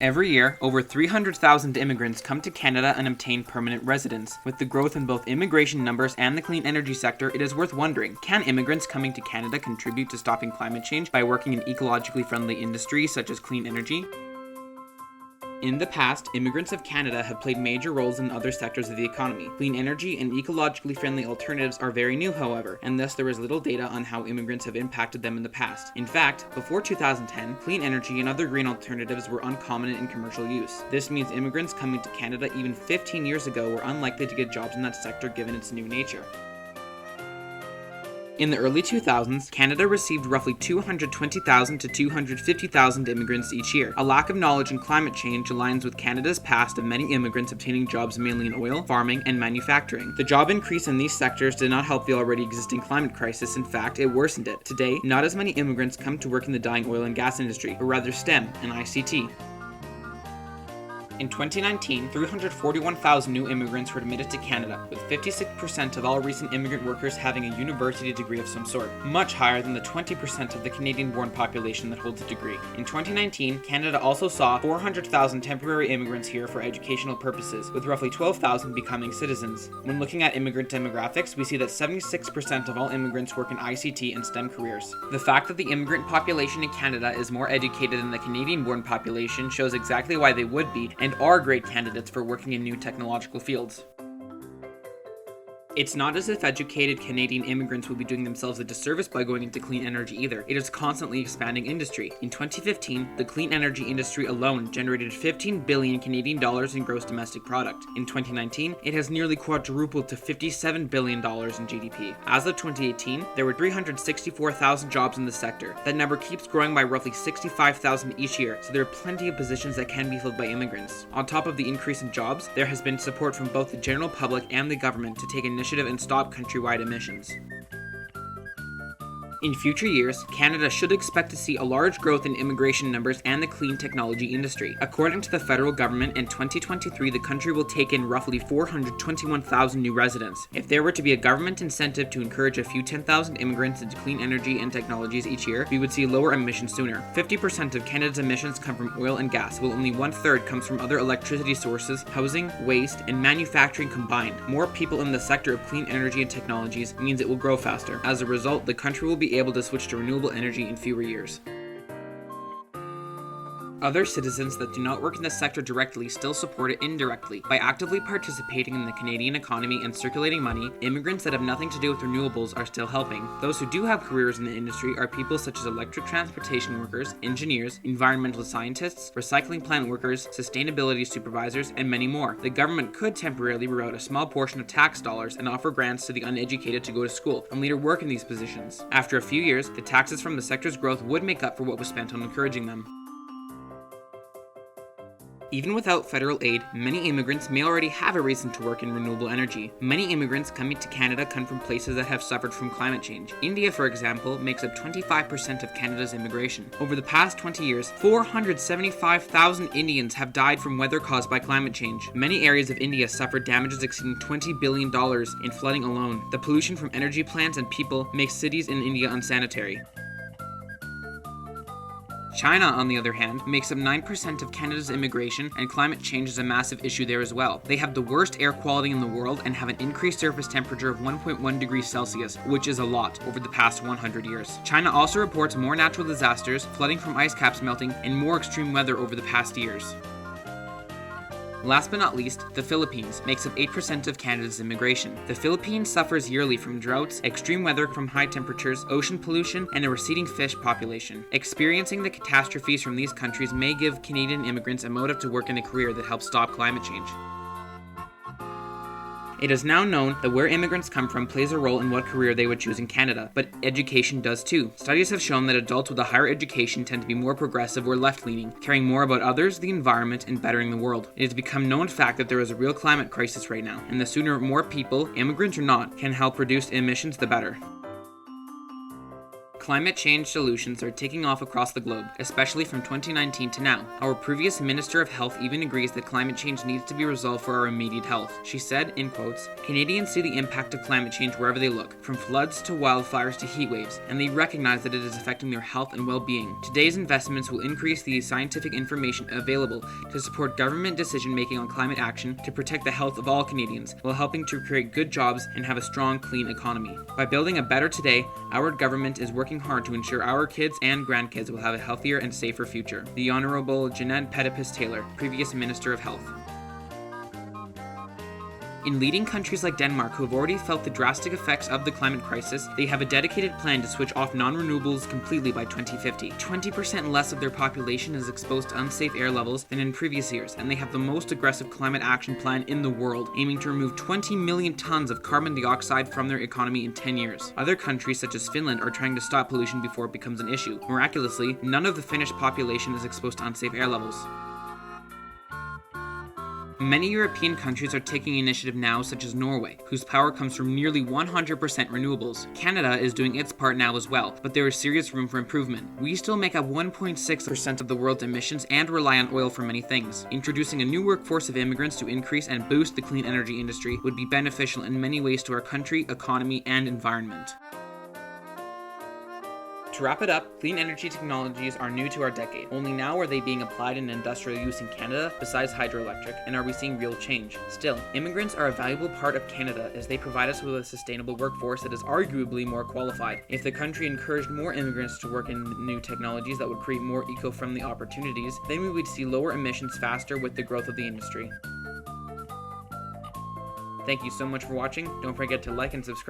Every year, over 300,000 immigrants come to Canada and obtain permanent residence. With the growth in both immigration numbers and the clean energy sector, it is worth wondering, can immigrants coming to Canada contribute to stopping climate change by working in ecologically friendly industries such as clean energy? In the past, immigrants of Canada have played major roles in other sectors of the economy. Clean energy and ecologically friendly alternatives are very new, however, and thus there is little data on how immigrants have impacted them in the past. In fact, before 2010, clean energy and other green alternatives were uncommon in commercial use. This means immigrants coming to Canada even 15 years ago were unlikely to get jobs in that sector given its new nature. In the early 2000s, Canada received roughly 220,000 to 250,000 immigrants each year. A lack of knowledge in climate change aligns with Canada's past of many immigrants obtaining jobs mainly in oil, farming, and manufacturing. The job increase in these sectors did not help the already existing climate crisis. In fact, it worsened it. Today, not as many immigrants come to work in the dying oil and gas industry, but rather STEM and ICT. In 2019, 341,000 new immigrants were admitted to Canada, with 56% of all recent immigrant workers having a university degree of some sort, much higher than the 20% of the Canadian-born population that holds a degree. In 2019, Canada also saw 400,000 temporary immigrants here for educational purposes, with roughly 12,000 becoming citizens. When looking at immigrant demographics, we see that 76% of all immigrants work in ICT and STEM careers. The fact that the immigrant population in Canada is more educated than the Canadian-born population shows exactly why they would be, and are great candidates for working in new technological fields. It's not as if educated Canadian immigrants will be doing themselves a disservice by going into clean energy either. It is a constantly expanding industry. In 2015, the clean energy industry alone generated 15 billion Canadian dollars in gross domestic product. In 2019, it has nearly quadrupled to $57 billion in GDP. As of 2018, there were 364,000 jobs in the sector. That number keeps growing by roughly 65,000 each year, so there are plenty of positions that can be filled by immigrants. On top of the increase in jobs, there has been support from both the general public and the government to take initiative and stop countrywide emissions. In future years, Canada should expect to see a large growth in immigration numbers and the clean technology industry. According to the federal government, in 2023, the country will take in roughly 421,000 new residents. If there were to be a government incentive to encourage a few 10,000 immigrants into clean energy and technologies each year, we would see lower emissions sooner. 50% of Canada's emissions come from oil and gas, while only 1/3 comes from other electricity sources, housing, waste, and manufacturing combined. More people in the sector of clean energy and technologies means it will grow faster. As a result, the country will be able to switch to renewable energy in fewer years. Other citizens that do not work in the sector directly still support it indirectly. By actively participating in the Canadian economy and circulating money, immigrants that have nothing to do with renewables are still helping. Those who do have careers in the industry are people such as electric transportation workers, engineers, environmental scientists, recycling plant workers, sustainability supervisors, and many more. The government could temporarily reroute a small portion of tax dollars and offer grants to the uneducated to go to school and later work in these positions. After a few years, the taxes from the sector's growth would make up for what was spent on encouraging them. Even without federal aid, many immigrants may already have a reason to work in renewable energy. Many immigrants coming to Canada come from places that have suffered from climate change. India, for example, makes up 25% of Canada's immigration. Over the past 20 years, 475,000 Indians have died from weather caused by climate change. Many areas of India suffered damages exceeding $20 billion in flooding alone. The pollution from energy plants and people makes cities in India unsanitary. China, on the other hand, makes up 9% of Canada's immigration, and climate change is a massive issue there as well. They have the worst air quality in the world and have an increased surface temperature of 1.1 degrees Celsius, which is a lot, over the past 100 years. China also reports more natural disasters, flooding from ice caps melting, and more extreme weather over the past years. Last but not least, the Philippines makes up 8% of Canada's immigration. The Philippines suffers yearly from droughts, extreme weather from high temperatures, ocean pollution, and a receding fish population. Experiencing the catastrophes from these countries may give Canadian immigrants a motive to work in a career that helps stop climate change. It is now known that where immigrants come from plays a role in what career they would choose in Canada, but education does too. Studies have shown that adults with a higher education tend to be more progressive or left-leaning, caring more about others, the environment, and bettering the world. It has become known fact that there is a real climate crisis right now, and the sooner more people, immigrants or not, can help reduce emissions, the better. Climate change solutions are taking off across the globe, especially from 2019 to now. Our previous Minister of Health even agrees that climate change needs to be resolved for our immediate health. She said, in quotes, "Canadians see the impact of climate change wherever they look, from floods to wildfires to heat waves, and they recognize that it is affecting their health and well-being. Today's investments will increase the scientific information available to support government decision-making on climate action to protect the health of all Canadians, while helping to create good jobs and have a strong, clean economy. By building a better today, our government is working hard to ensure our kids and grandkids will have a healthier and safer future." The Honourable Jeanette Petipis-Taylor, previous Minister of Health. In leading countries like Denmark, who have already felt the drastic effects of the climate crisis, they have a dedicated plan to switch off non-renewables completely by 2050. 20% less of their population is exposed to unsafe air levels than in previous years, and they have the most aggressive climate action plan in the world, aiming to remove 20 million tons of carbon dioxide from their economy in 10 years. Other countries, such as Finland, are trying to stop pollution before it becomes an issue. Miraculously, none of the Finnish population is exposed to unsafe air levels. Many European countries are taking initiative now, such as Norway, whose power comes from nearly 100% renewables. Canada is doing its part now as well, but there is serious room for improvement. We still make up 1.6% of the world's emissions and rely on oil for many things. Introducing a new workforce of immigrants to increase and boost the clean energy industry would be beneficial in many ways to our country, economy, and environment. To wrap it up, clean energy technologies are new to our decade. Only now are they being applied in industrial use in Canada, besides hydroelectric, and are we seeing real change. Still, immigrants are a valuable part of Canada as they provide us with a sustainable workforce that is arguably more qualified. If the country encouraged more immigrants to work in new technologies that would create more eco-friendly opportunities, then we would see lower emissions faster with the growth of the industry. Thank you so much for watching. Don't forget to like and subscribe.